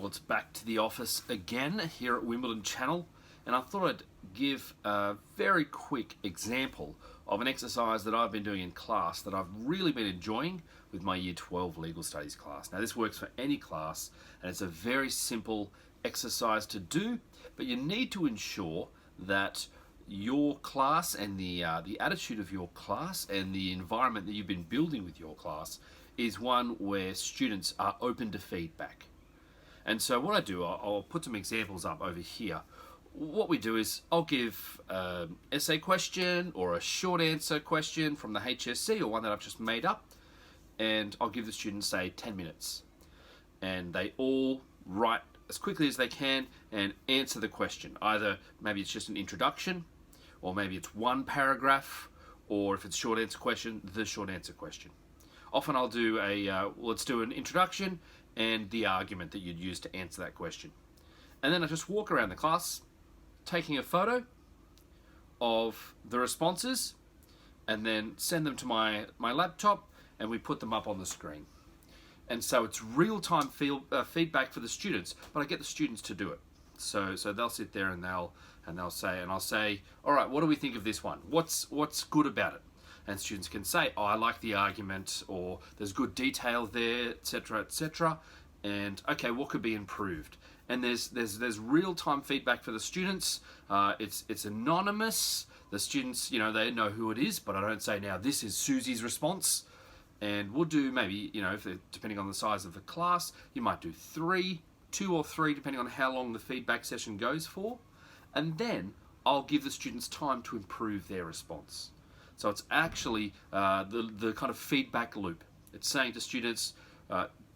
Well, it's back to the office again here at Wimbledon Channel, and I thought I'd give a very quick example of an exercise that I've been doing in class that I've really been enjoying with my Year 12 Legal Studies class. Now, this works for any class, and it's a very simple exercise to do, but you need to ensure that your class and the attitude of your class and the environment that you've been building with your class is one where students are open to feedback. And so what I do, I'll put some examples up over here. What we do is I'll give an essay question or a short answer question from the HSC or one that I've just made up, and I'll give the students, say, 10 minutes. And they all write as quickly as they can and answer the question. Either maybe it's just an introduction, or maybe it's one paragraph, or if it's a short answer question, the short answer question. Often I'll do let's do an introduction and the argument that you'd use to answer that question. And then I just walk around the class taking a photo of the responses and then send them to my laptop, and we put them up on the screen. And so it's real-time feedback for the students, but I get the students to do it. So they'll sit there and I'll say, all right, what do we think of this one? What's good about it? And students can say, oh, I like the argument, or there's good detail there, etc., etc. And okay, what could be improved? And there's real-time feedback for the students. It's anonymous. The students, they know who it is, but I don't say, now this is Susie's response. And we'll do maybe, if depending on the size of the class, you might do two or three, depending on how long the feedback session goes for. And then I'll give the students time to improve their response. So it's actually the kind of feedback loop. It's saying to students,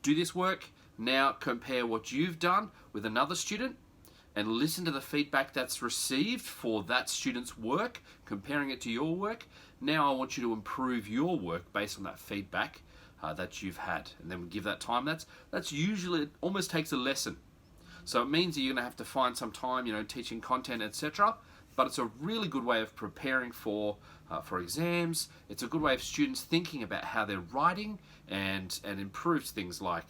do this work, now compare what you've done with another student and listen to the feedback that's received for that student's work, comparing it to your work. Now I want you to improve your work based on that feedback that you've had. And then we give that time. That's usually, it almost takes a lesson. So it means that you're going to have to find some time, teaching content, etc. But it's a really good way of preparing for exams. It's a good way of students thinking about how they're writing and improves things like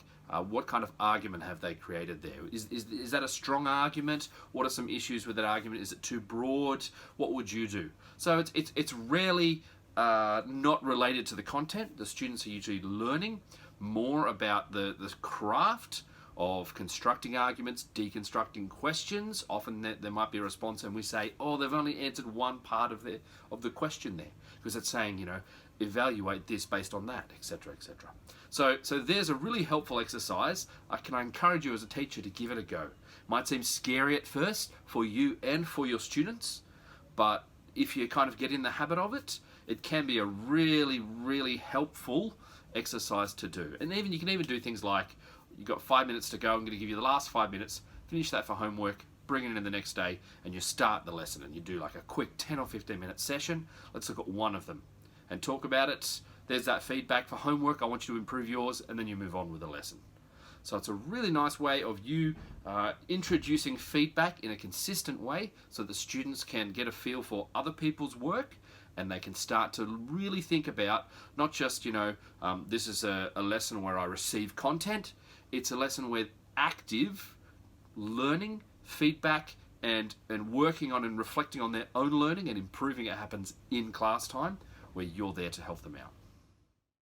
what kind of argument have they created there? Is that a strong argument? What are some issues with that argument? Is it too broad? What would you do? So it's rarely not related to the content. The students are usually learning more about the craft of constructing arguments, deconstructing questions. Often there might be a response and we say, oh, they've only answered one part of the question there, because it's saying, evaluate this based on that, etc., etc. So there's a really helpful exercise. I encourage you as a teacher to give it a go. It might seem scary at first for you and for your students, but if you kind of get in the habit of it, it can be a really, really helpful exercise to do. And you can even do things like, you've got 5 minutes to go, I'm going to give you the last 5 minutes, finish that for homework, bring it in the next day, and you start the lesson and you do like a quick 10 or 15 minute session. Let's look at one of them and talk about it. There's that feedback for homework, I want you to improve yours, and then you move on with the lesson. So it's a really nice way of you introducing feedback in a consistent way so that students can get a feel for other people's work, and they can start to really think about not just, this is a lesson where I receive content. It's a lesson where active learning, feedback, and working on and reflecting on their own learning and improving it happens in class time, where you're there to help them out.